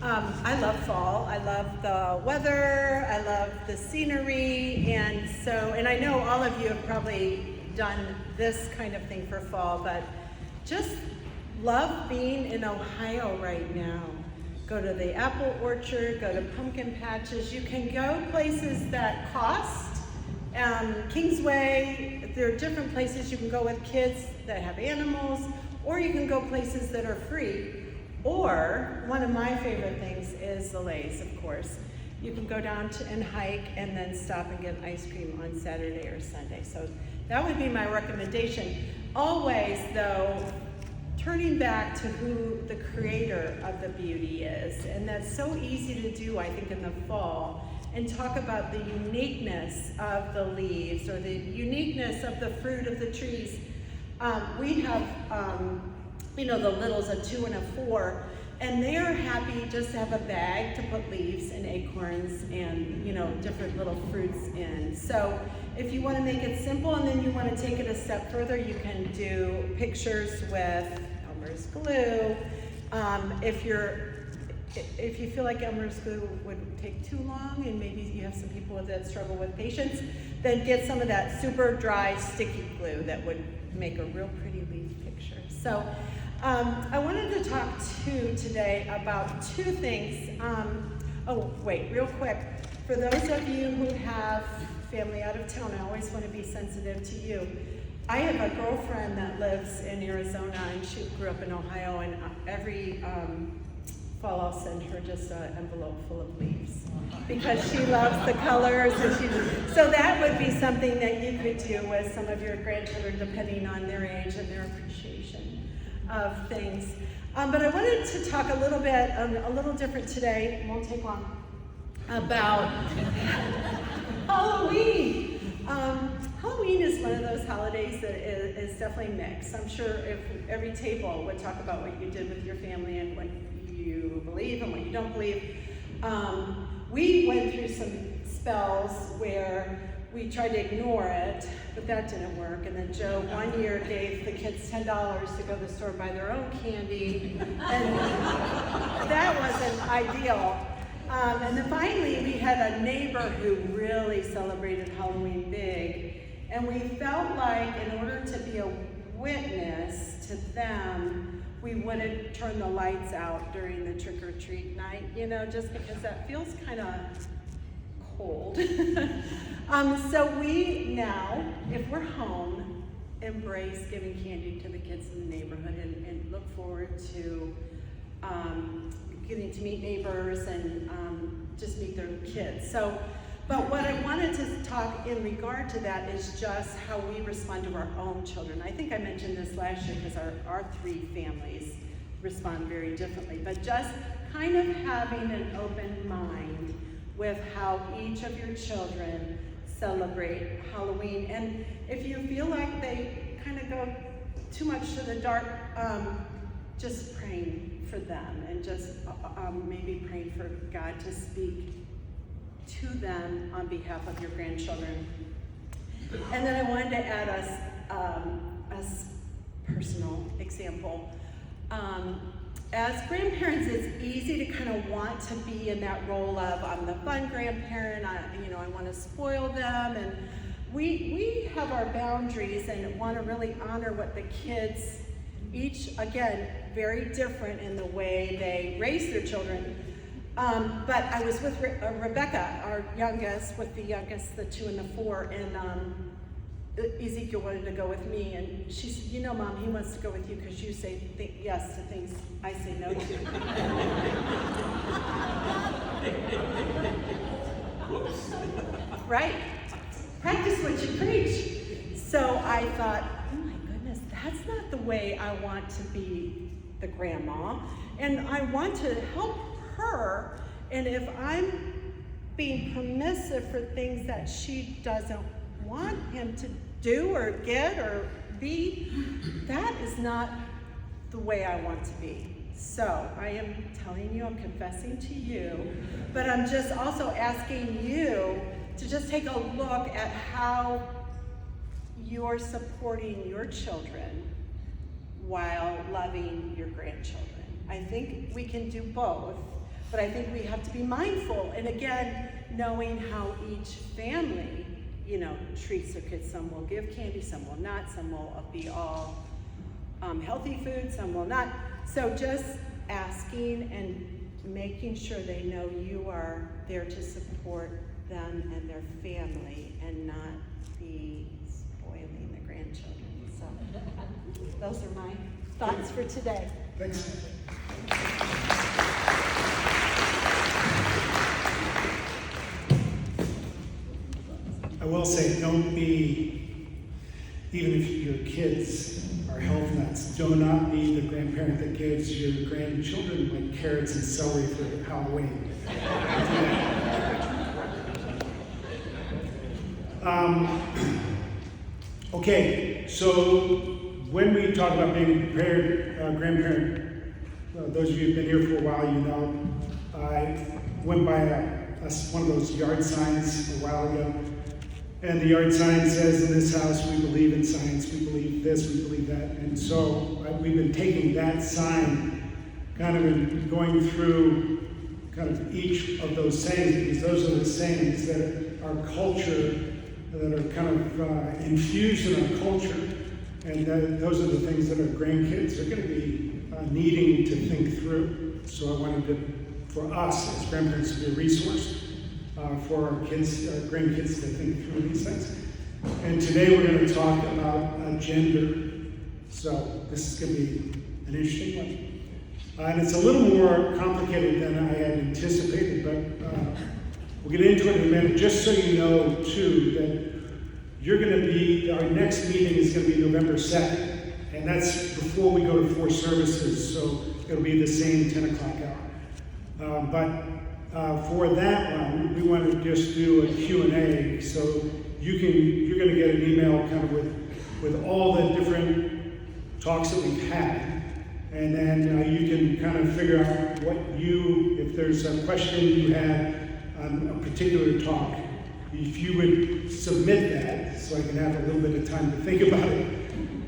I love fall. I love the weather. I love the scenery. And I know all of you have probably done this kind of thing for fall, but just love being in Ohio right now. Go to the apple orchard, go to pumpkin patches. You can go places that cost. Kingsway, there are different places you can go with kids that have animals, or you can go places that are free. Or, one of my favorite things is the Lays, of course. You can go down and hike and then stop and get ice cream on Saturday or Sunday. So that would be my recommendation. Always, though, turning back to who the creator of the beauty is. And that's so easy to do, I think, in the fall. And talk about the uniqueness of the leaves or the uniqueness of the fruit of the trees. We have the littles, a 2 and a 4, and they are happy just to have a bag to put leaves and acorns and different little fruits in. So if you want to make it simple and then you want to take it a step further, you can do pictures with Elmer's glue. If you feel like Elmer's glue would take too long and maybe you have some people that struggle with patience, then get some of that super dry sticky glue that would make a real pretty leaf picture. So I wanted to talk today about 2 things. Real quick. For those of you who have family out of town, I always want to be sensitive to you. I have a girlfriend that lives in Arizona and she grew up in Ohio, and every fall I'll send her just an envelope full of leaves because she loves the colors. So that would be something that you could do with some of your grandchildren depending on their age and their appreciation of things. But I wanted to talk a little bit, a little different today, it won't take long, about Halloween. Halloween is one of those holidays that is definitely mixed. I'm sure if every table would talk about what you did with your family and what you believe and what you don't believe. We went through some spells where we tried to ignore it, but that didn't work. And then Joe one year gave the kids $10 to go to the store and buy their own candy, and that wasn't ideal. And then finally we had a neighbor who really celebrated Halloween big, and we felt like in order to be a witness to them, we wouldn't turn the lights out during the trick-or-treat night, just because that feels kind of cold. So we now, if we're home, embrace giving candy to the kids in the neighborhood and look forward to getting to meet neighbors and just meet their kids. But what I wanted to talk in regard to that is just how we respond to our own children. I think I mentioned this last year because our 3 families respond very differently, but just kind of having an open mind with how each of your children celebrate Halloween. And if you feel like they kind of go too much to the dark, just praying for them and just maybe praying for God to speak to them on behalf of your grandchildren. And then I wanted to add a personal example. As grandparents, it's easy to kind of want to be in that role of I'm the fun grandparent, I want to spoil them, and we have our boundaries and want to really honor what the kids, each, again, very different in the way they raise their children. But I was with Rebecca, our youngest, with the youngest, the 2 and the 4, and Ezekiel wanted to go with me, and she said, Mom, he wants to go with you because you say yes to things I say no to. Right. Practice what you preach. So I thought, oh my goodness, that's not the way I want to be the grandma, and I want to help her, and if I'm being permissive for things that she doesn't want him to do or get or be, that is not the way I want to be. So I am telling you, I'm confessing to you, but I'm just also asking you to just take a look at how you're supporting your children while loving your grandchildren. I think we can do both. But I think we have to be mindful, and again, knowing how each family, treats their kids. Some will give candy, some will not, some will be all healthy food, some will not. So just asking and making sure they know you are there to support them and their family and not be spoiling the grandchildren. So those are my thoughts for today. Thanks. I will say, don't be, even if your kids are health nuts, do not be the grandparent that gives your grandchildren like carrots and celery for Halloween. Okay, so when we talk about being a prepared grandparent, those of you who've been here for a while, I went by one of those yard signs a while ago. And the yard sign says, in this house, we believe in science, we believe this, we believe that. And so we've been taking that sign, kind of been going through kind of each of those sayings, because those are the sayings that our culture, that are kind of infused in our culture. And those are the things that our grandkids are going to be needing to think through. So I wanted for us as grandparents to be a resource for our kids, our grandkids to think through these things. And today we're going to talk about gender. So this is going to be an interesting one. And it's a little more complicated than I had anticipated, but we'll get into it in a minute. Just so you know, too, that you're going to be, our next meeting is going to be November 2nd, and that's before we go to 4 services, so it'll be the same 10 o'clock hour. For that one, we want to just do a Q&A, so you're going to get an email kind of with all the different talks that we've had, and then you can kind of figure out if there's a question you had on a particular talk, if you would submit that, so I can have a little bit of time to think about it.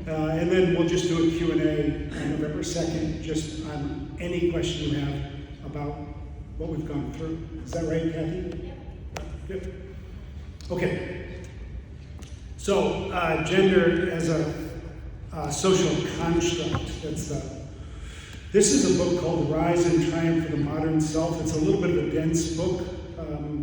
And then we'll just do a Q&A on November 2nd, just on any question you have about what we've gone through. Is that right, Kathy? Yep. Good. Okay. So, gender as a social construct. This is a book called The Rise and Triumph of the Modern Self. It's a little bit of a dense book,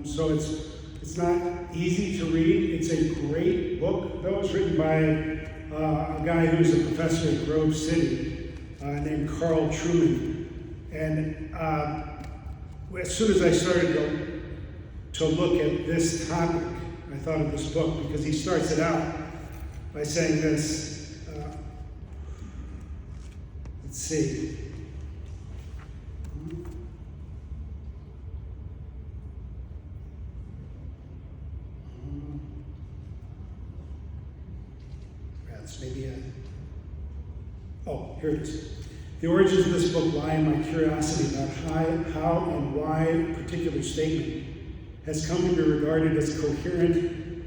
so it's not easy to read. It's a great book, though. It's written by a guy who's a professor at Grove City named Carl Trueman. And as soon as I started to look at this topic, I thought of this book because he starts it out by saying this. Let's see. Here it is. The origins of this book lie in my curiosity about how and why a particular statement has come to be regarded as coherent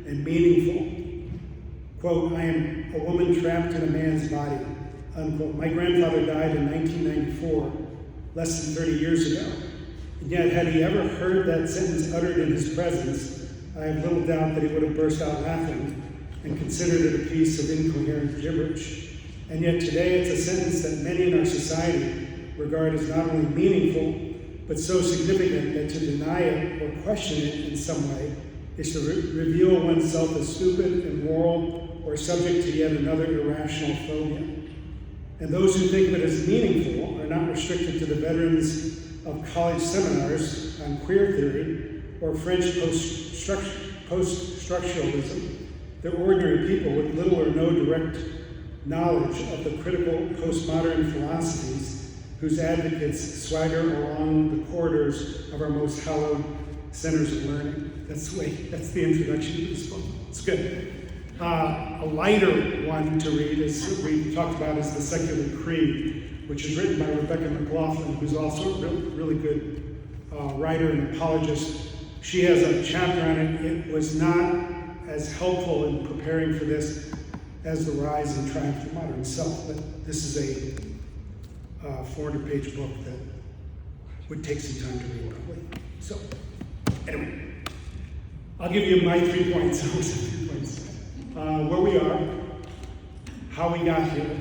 and meaningful. Quote, I am a woman trapped in a man's body. Unquote. My grandfather died in 1994, less than 30 years ago. And yet, had he ever heard that sentence uttered in his presence, I have little doubt that he would have burst out laughing and considered it a piece of incoherent gibberish. And yet today it's a sentence that many in our society regard as not only meaningful, but so significant that to deny it or question it in some way is to reveal oneself as stupid, immoral, or subject to yet another irrational phobia. And those who think of it as meaningful are not restricted to the veterans of college seminars on queer theory or French post-structuralism. They're ordinary people with little or no direct knowledge of the critical postmodern philosophies whose advocates swagger along the corridors of our most hallowed centers of learning. That's the introduction to this book. It's good. A lighter one to read, as we talked about, is The Secular Creed, which is written by Rebecca McLaughlin, who's also a really good writer and apologist. She has a chapter on it. It was not as helpful in preparing for this as The Rise and Triumph of the Modern Self, but this is a 400-page book that would take some time to read probably. So, anyway, I'll give you my 3 points. Where we are, how we got here,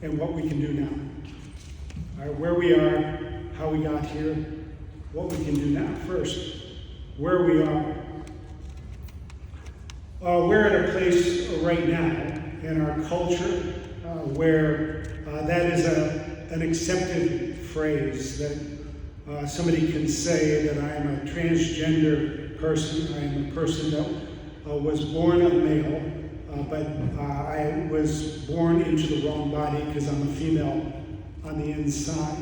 and what we can do now. All right, where we are, how we got here, what we can do now. First, where we are. We're at a place right now in our culture where that is an accepted phrase, that somebody can say that I am a transgender person. I am a person that was born a male, but I was born into the wrong body because I'm a female on the inside.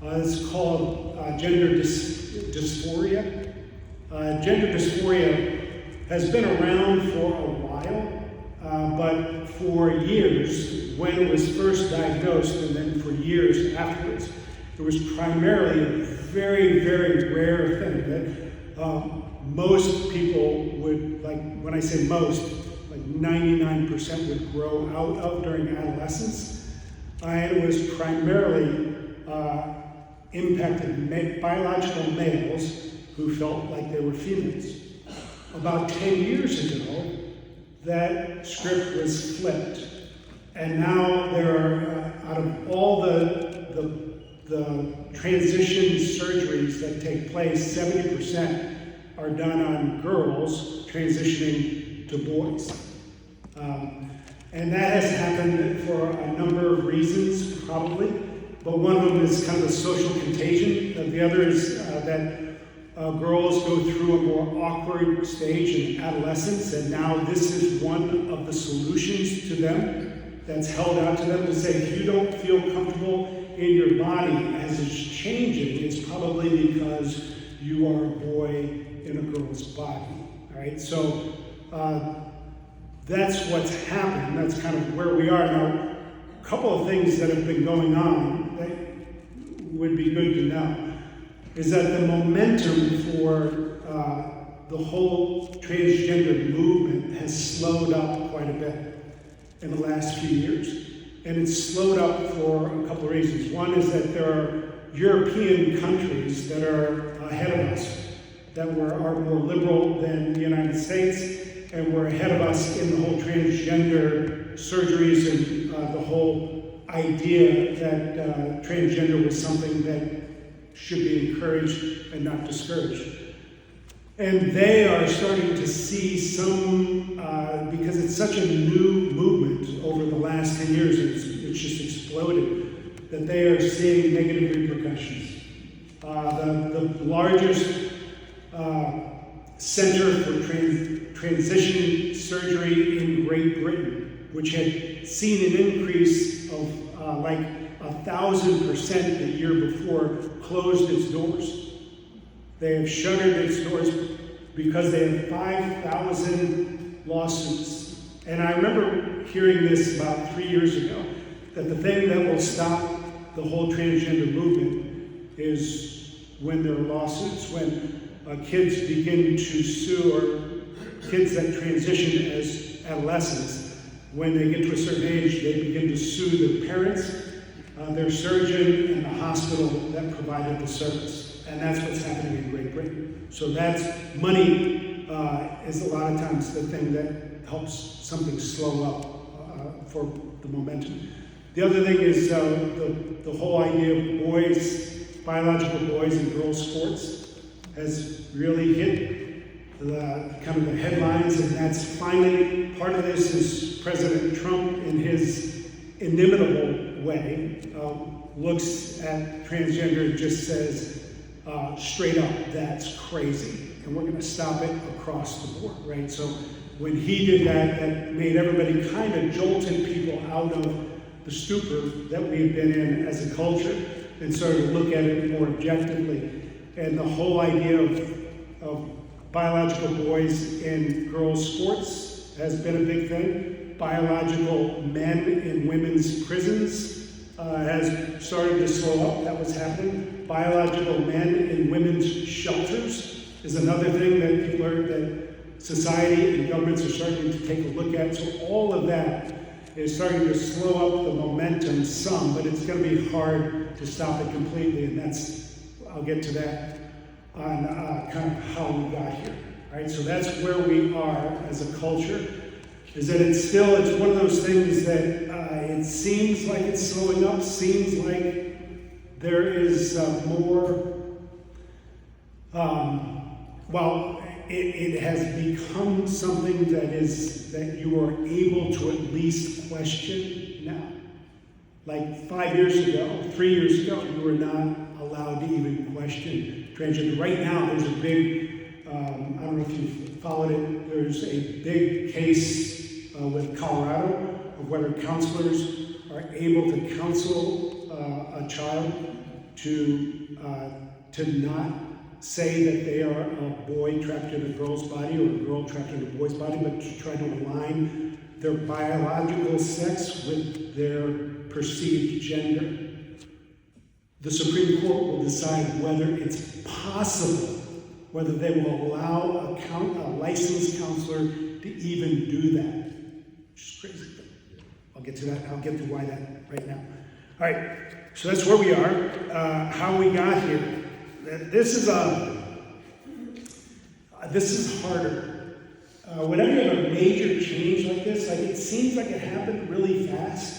It's called gender dysphoria. Gender dysphoria has been around for a while, but for years, when it was first diagnosed, and then for years afterwards, it was primarily a very, very rare thing that most people would, like when I say most, like 99% would grow out of during adolescence. And it was primarily impacted biological males who felt like they were females. About 10 years ago, that script was flipped. And now there are, out of all the transition surgeries that take place, 70% are done on girls transitioning to boys. And that has happened for a number of reasons, probably. But one of them is kind of a social contagion. The other is that girls go through a more awkward stage in adolescence, and now this is one of the solutions to them that's held out to them to say, if you don't feel comfortable in your body as it's changing, it's probably because you are a boy in a girl's body. All right, so that's what's happened. That's kind of where we are now. A couple of things that have been going on that would be good to know is that the momentum for the whole transgender movement has slowed up quite a bit in the last few years. And it's slowed up for a couple of reasons. One is that there are European countries that are ahead of us, that are more liberal than the United States, and were ahead of us in the whole transgender surgeries and the whole idea that transgender was something that should be encouraged and not discouraged. And they are starting to see some, because it's such a new movement over the last 10 years, it's just exploded, that they are seeing negative repercussions. The largest center for transition surgery in Great Britain, which had seen an increase of like 1,000% the year before, closed its doors. They have shuttered its doors because they have 5,000 lawsuits. And I remember hearing this about 3 years ago, that the thing that will stop the whole transgender movement is when there are lawsuits, when kids begin to sue, or kids that transition as adolescents, when they get to a certain age, they begin to sue their parents, their surgeon, and the hospital that provided the service. And that's what's happening in Great Britain. So that's money is a lot of times the thing that helps something slow up for the momentum. The other thing is the whole idea of boys, biological boys and girls sports has really hit the kind of the headlines, and that's finally, part of this is President Trump in his inimitable way looks at transgender and just says straight up, that's crazy, and we're going to stop it across the board, right? So when he did that, that made everybody kind of jolted people out of the stupor that we had been in as a culture and started to look at it more objectively. And the whole idea of biological boys in girls' sports has been a big thing. Biological men in women's prisons has started to slow up. That was happening. Biological men in women's shelters is another thing that that society and governments are starting to take a look at. So all of that is starting to slow up the momentum some, but it's going to be hard to stop it completely, and that's I'll get to that on kind of how we got here. All right, so that's where we are as a culture, is that it's one of those things that it seems like it's slowing up, seems like there is more, it has become something that you are able to at least question now. Like 5 years ago, 3 years ago, you were not allowed to even question transgender. Right now, there's a big, I don't know if you've followed it, there's a big case with Colorado of whether counselors are able to counsel a child to not say that they are a boy trapped in a girl's body or a girl trapped in a boy's body, but to try to align their biological sex with their perceived gender. The Supreme Court will decide whether it's possible, whether they will allow a licensed counselor to even do that. Which is crazy. I'll get to that. I'll get to why that right now. All right, so that's where we are, how we got here. This is harder. Whenever you have a major change like this, it seems like it happened really fast.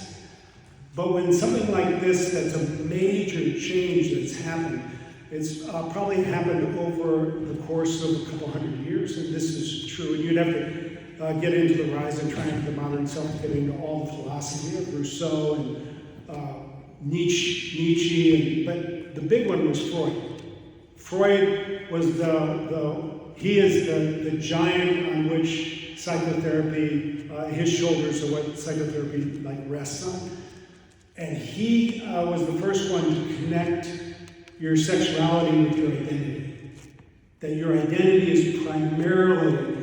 But when something like this, that's a major change that's happened, it's probably happened over the course of a couple hundred years, and this is true. And you'd have to get into the rise and triumph of the modern self, get into all the philosophy of Rousseau and Nietzsche, but the big one was Freud. Freud was he is the giant on which psychotherapy, his shoulders are what psychotherapy rests on. And he was the first one to connect your sexuality with your identity. That your identity is primarily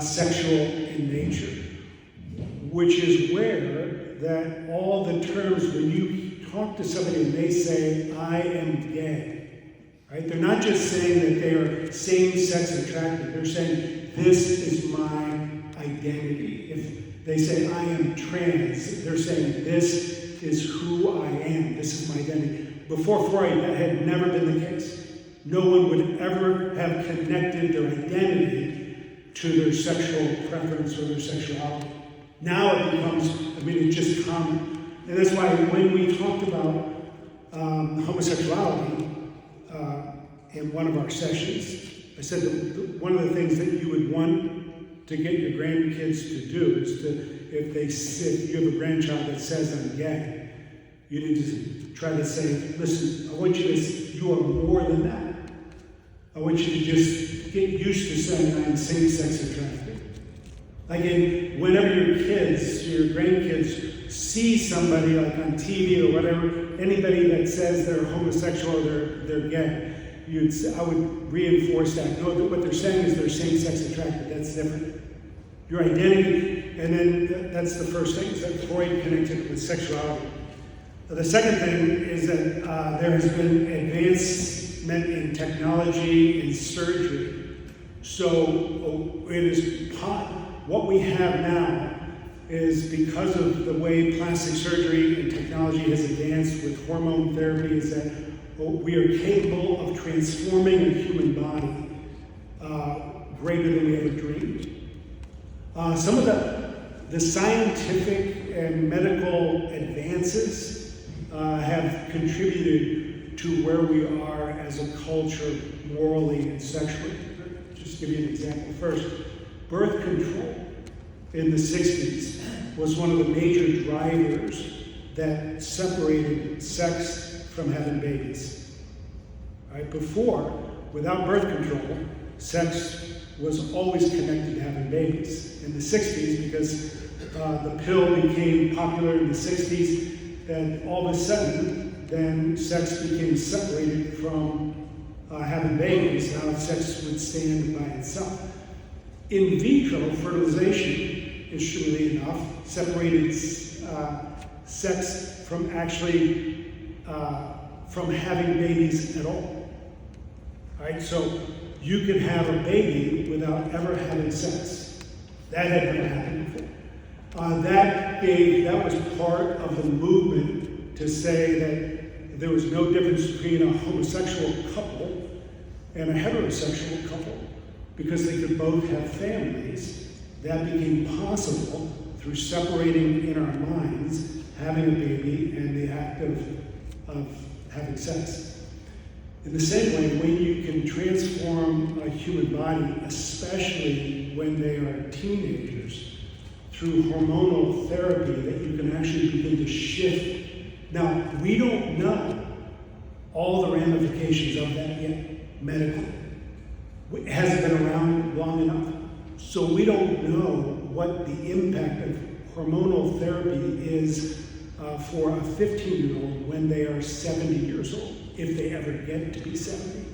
sexual in nature, which is where that all the terms, when you talk to somebody and they say, I am gay, right? They're not just saying that they are same-sex attracted. They're saying, this is my identity. If they say, I am trans, they're saying, this is who I am. This is my identity. Before Freud, that had never been the case. No one would ever have connected their identity to their sexual preference or their sexuality. Now it becomes, it's just common. And that's why when we talked about homosexuality in one of our sessions, I said that one of the things that you would want to get your grandkids to do is if you have a grandchild that says I'm gay, you need to try to say, listen, I want you are more than that. I want you to just get used to saying I'm same-sex attracted. Whenever your kids, your grandkids, see somebody on TV or whatever, anybody that says they're homosexual or they're gay, I would reinforce that. No, what they're saying is they're same-sex attracted. That's different. Your identity, and then that's the first thing, is that Freud connected with sexuality. The second thing is that there has been advancement in technology and surgery. So it is what we have now is because of the way plastic surgery and technology has advanced with hormone therapy, is that we are capable of transforming a human body greater than we ever dreamed. Some of the scientific and medical advances have contributed to where we are as a culture, morally and sexually. Just give you an example. First, birth control in the 60s was one of the major drivers that separated sex from having babies. Right? Before, without birth control, sex was always connected to having babies. In the 60s, because the pill became popular in the 60s, and all of a sudden, then sex became separated from having babies. Now sex would stand by itself. In vitro fertilization, interestingly enough, separated sex from actually from having babies at all. Right? So you could have a baby without ever having sex. That had never happened before. That was part of the movement to say there was no difference between a homosexual couple and a heterosexual couple because they could both have families. That became possible through separating in our minds, having a baby, and the act of having sex. In the same way, when you can transform a human body, especially when they are teenagers, through hormonal therapy, that you can actually begin to shift. Now, we don't know all the ramifications of that yet, medically. It hasn't been around long enough. So we don't know what the impact of hormonal therapy is for a 15-year-old when they are 70 years old, if they ever get to be 70,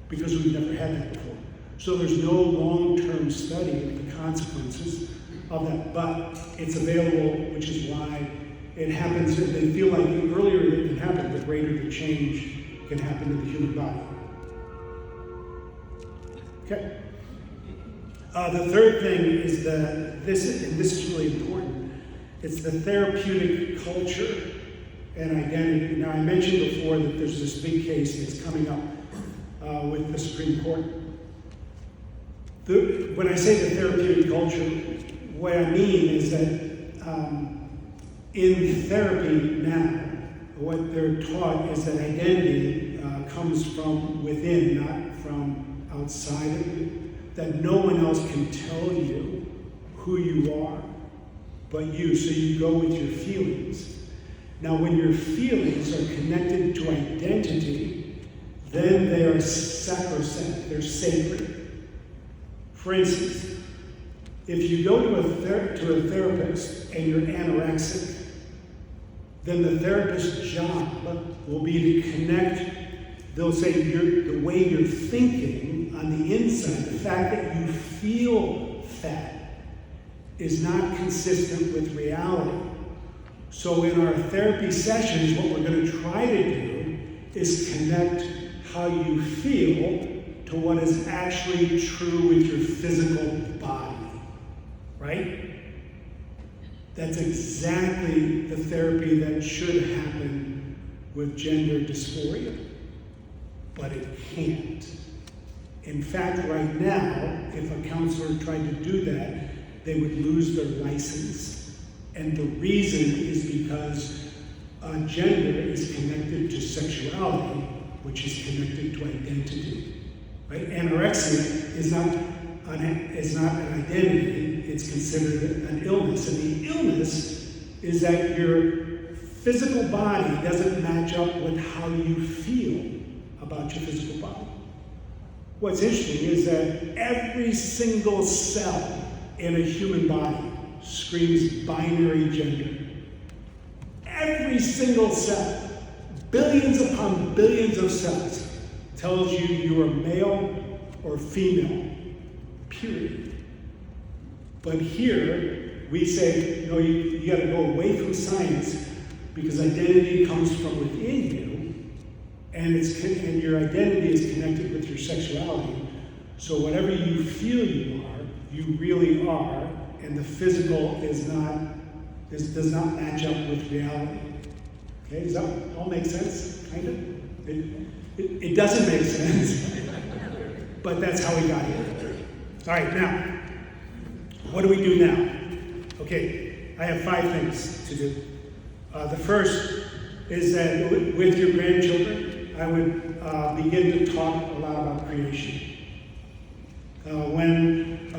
because we've never had that before. So there's no long-term study of the consequences of that, but it's available, which is why it happens. They feel like the earlier it can happen, the greater the change can happen in the human body. Okay. The third thing is this is really important. It's the therapeutic culture and identity. Now, I mentioned before that there's this big case that's coming up with the Supreme Court. When I say the therapeutic culture, what I mean is that in therapy now, what they're taught is that identity comes from within, not from outside of you. That no one else can tell you who you are but you, so you go with your feelings. Now, when your feelings are connected to identity, then they are sacrosanct, they're sacred. For instance, if you go to a therapist and you're anorexic, then the therapist's job will be to connect. They'll say the way you're thinking on the inside, the fact that you feel fat, is not consistent with reality. So in our therapy sessions, what we're going to try to do is connect how you feel to what is actually true with your physical body, right? That's exactly the therapy that should happen with gender dysphoria. But it can't. In fact, right now, if a counselor tried to do that, they would lose their license. And the reason is because gender is connected to sexuality, which is connected to identity. Right? Anorexia is not an identity, it's considered an illness. And the illness is that your physical body doesn't match up with how you feel about your physical body. What's interesting is that every single cell in a human body screams binary gender. Every single cell, billions upon billions of cells, tells you you are male or female, period. But here, we say, no, you gotta go away from science because identity comes from within you. And your identity is connected with your sexuality. So whatever you feel you are, you really are, and the physical does not match up with reality. Okay, does that all make sense? Kind of? It doesn't make sense, but that's how we got here. All right, now, what do we do now? Okay, I have 5 things to do. The first is that with your grandchildren, I would begin to talk a lot about creation. When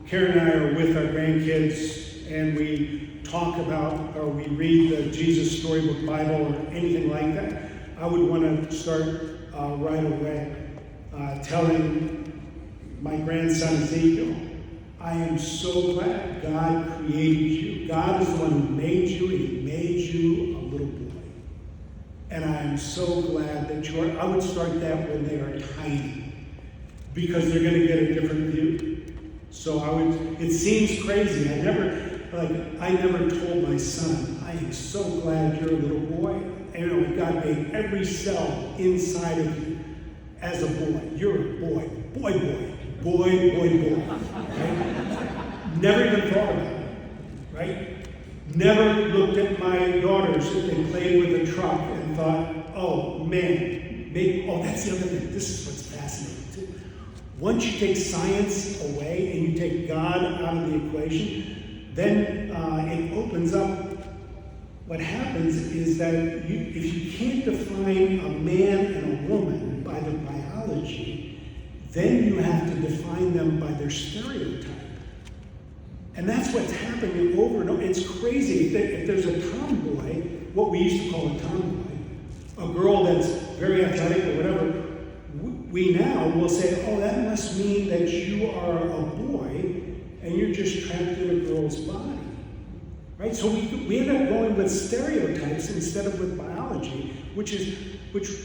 Karen and I are with our grandkids and we talk about or we read the Jesus Storybook Bible or anything like that, I would want to start right away telling my grandson Ezekiel, I am so glad God created you. God is the one who made you, and He made you a little boy. And I am so glad that you are. I would start that when they are tiny, because they're going to get a different view. So it seems crazy. I never told my son, I am so glad you're a little boy. And God made every cell inside of you as a boy. You're a boy. Boy. Right? Never even thought about it. Right? Never looked at my daughters if they played with a truck and thought, oh man, maybe, oh, that's the other thing. This is what's fascinating too. Once you take science away and you take God out of the equation, then it opens up. What happens is that if you can't define a man and a woman by their biology, then you have to define them by their stereotype. And that's what's happening over and over. It's crazy. If there's a tomboy, what we used to call a tomboy, a girl that's very athletic or whatever, we now will say, oh, that must mean that you are a boy and you're just trapped in a girl's body. Right? So we end up going with stereotypes instead of with biology, which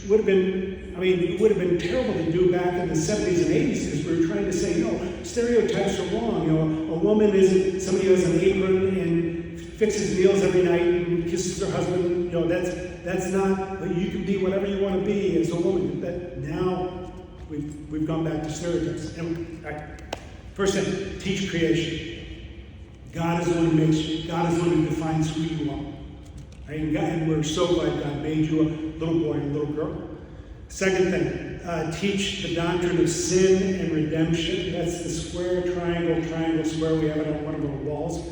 would have been, I mean, it would have been terrible to do back in the 70s and 80s because we were trying to say, no, stereotypes are wrong. You know, a woman isn't somebody who has an apron and fixes meals every night and kisses her husband. You know, that's not, but you can be whatever you want to be as a woman. But now we've gone back to stereotypes. And, all right, first thing, teach creation. God is the one who makes you. God is the one who defines who you are. Right? And we're so glad God made you a little boy and a little girl. Second thing, teach the doctrine of sin and redemption. That's the square, triangle, square. We have it on one of our walls.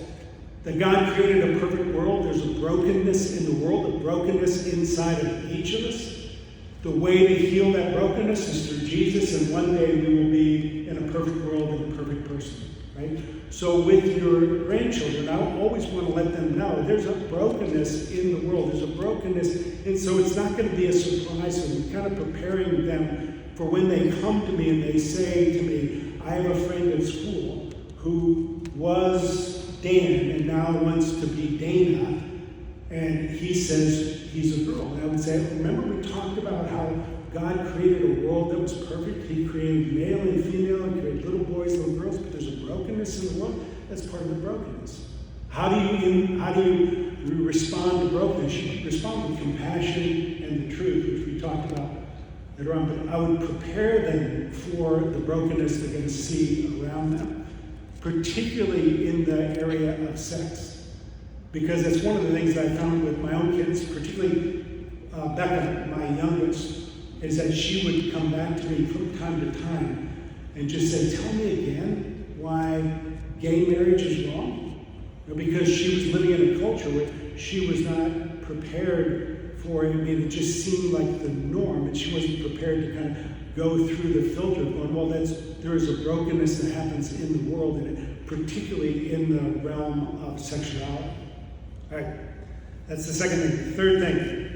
That God created a perfect world. There's a brokenness in the world, a brokenness inside of each of us. The way to heal that brokenness is through Jesus, and one day we will be in a perfect world and a perfect person. Right? So with your grandchildren, I always want to let them know there's a brokenness in the world. There's a brokenness, and so it's not going to be a surprise. So we're kind of preparing them for when they come to me and they say to me, I have a friend at school who was Dan and now wants to be Dana, and he says he's a girl. And I would say, remember we talked about how God created a world that was perfect. He created male and female, he created little boys, little girls, but there's a brokenness in the world. That's part of the brokenness. How do you respond to brokenness? You respond with compassion and the truth, which we talked about later on. But I would prepare them for the brokenness they're going to see around them, particularly in the area of sex. Because that's one of the things I found with my own kids, particularly Becca, my youngest, is that she would come back to me from time to time and just say, tell me again why gay marriage is wrong. Because she was living in a culture where she was not prepared for it. I mean, it just seemed like the norm, and she wasn't prepared to kind of go through the filter of going, well, there is a brokenness that happens in the world, and particularly in the realm of sexuality. All right, that's the second thing. The third thing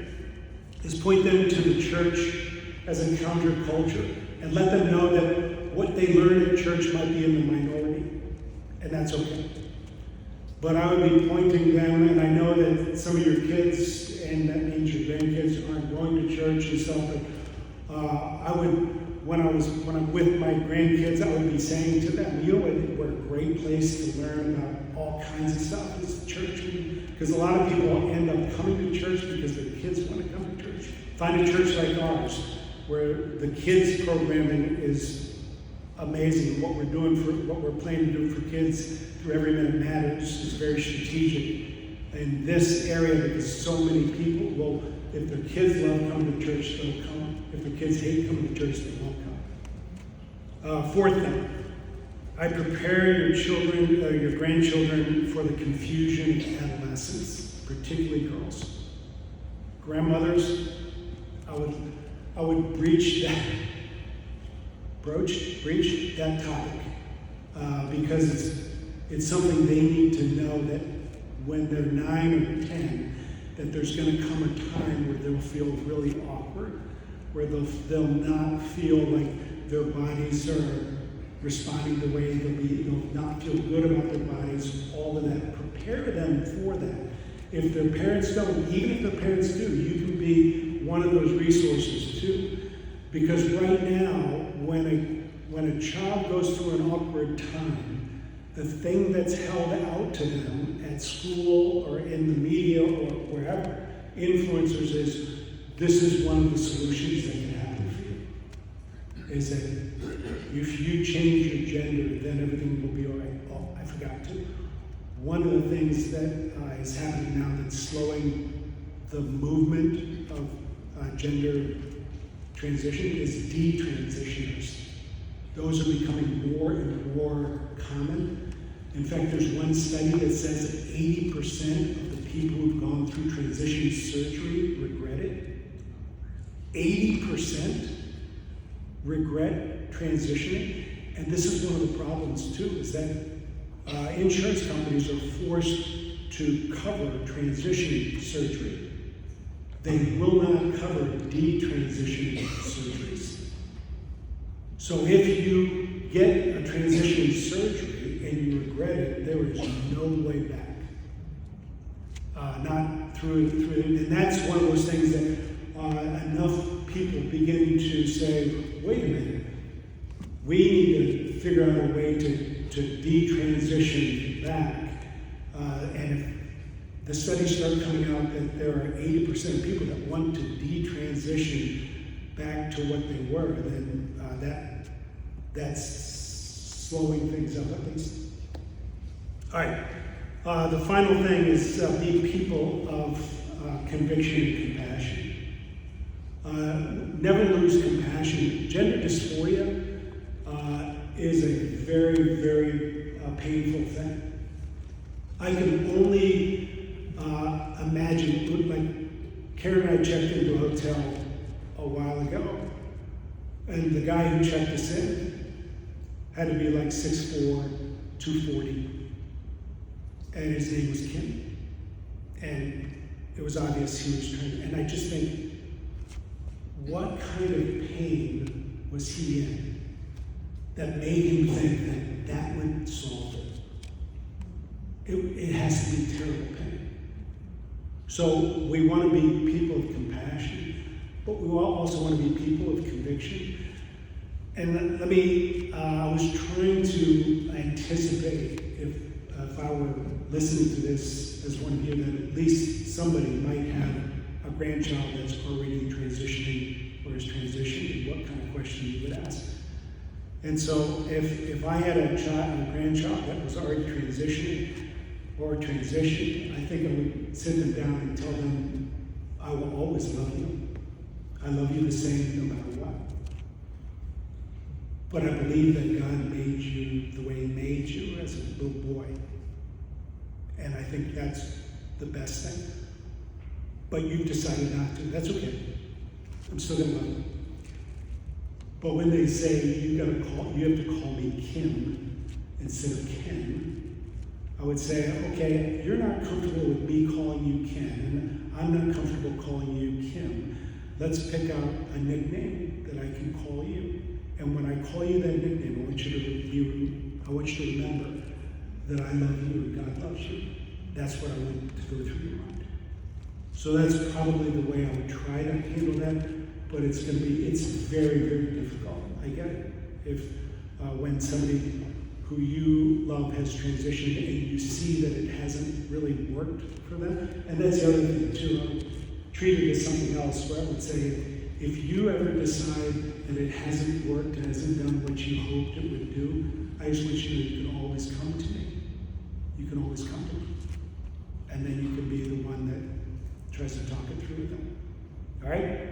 is point them to the church as a counterculture and let them know that what they learn at church might be in the minority, and that's okay. But I would be pointing them, and I know that some of your kids, and that means your grandkids, aren't going to church and stuff, but I would, when I'm with my grandkids, I would be saying to them, you know what a great place to learn about all kinds of stuff is church. Because a lot of people end up coming to church because their kids want to come to church. Find a church like ours, where the kids programming is amazing. What we're planning to do for kids through Every Minute Matters is very strategic in this area because so many people will, if their kids love coming to church, they'll come. If their kids hate coming to church, they won't come. Fourth thing, I prepare your children, your grandchildren for the confusion of adolescence, particularly girls. Grandmothers, I would breach that topic because it's something they need to know that when they're 9 or 10, that there's going to come a time where they'll feel really awkward, where they'll not feel like their bodies are responding the way they'll not feel good about their bodies, all of that. Prepare them for that. If their parents don't, even if their parents do, you can be one of those resources too. Because right now, when a child goes through an awkward time, the thing that's held out to them at school or in the media or wherever, influencers, is this is one of the solutions that can happen for you. Is that if you change your gender, then everything will be all right. Oh, I forgot to. One of the things that is happening now that's slowing the movement of gender transition is detransitioners. Those are becoming more and more common. In fact, there's one study that says that 80% of the people who've gone through transition surgery regret it. 80% regret transitioning. And this is one of the problems too, is that insurance companies are forced to cover transition surgery. They will not cover detransition surgeries. So if you get a transition surgery and you regret it, there is no way back. Not through, and that's one of those things that enough people begin to say, wait a minute, we need to figure out a way to detransition back. And if the studies start coming out that there are 80% of people that want to detransition back to what they were, then that's slowing things up at least. All right. The final thing is be people of conviction and compassion. Never lose compassion. Gender dysphoria is a very, very painful thing. I can only imagine, like Karen and I checked into a hotel a while ago, and the guy who checked us in had to be like 6'4", 240, and his name was Kim. And it was obvious he was trying, and I just think, what kind of pain was he in that made him think that that would solve it? It has to be terrible pain. So we want to be people of compassion, but we also want to be people of conviction. And let me, I was trying to anticipate if I were listening to this as one of you, that at least somebody might have a grandchild that's already transitioning or is transitioning, what kind of question you would ask. And so if I had a grandchild that was already transitioning or transitioned, I think I would sit them down and tell them, I will always love you. I love you the same no matter what. But I believe that God made you the way he made you as a little boy. And I think that's the best thing. But you've decided not to. That's okay. I'm still gonna love you. But when they say you have to call me Kim instead of Ken, I would say, okay, you're not comfortable with me calling you Ken, and I'm not comfortable calling you Kim. Let's pick out a nickname that I can call you. And when I call you that nickname, I want you to remember that I love you and God loves you. That's what I want to go through your mind. So that's probably the way I would try to handle that, but it's very, very difficult. I get it. If when somebody who you love has transitioned and you see that it hasn't really worked for them, and that's the other thing too, treat it as something else, where I would say, if you ever decide that it hasn't worked, it hasn't done what you hoped it would do, I just want you to know you can always come to me. You can always come to me. And then you can be the one that tries to talk it through with them. All right?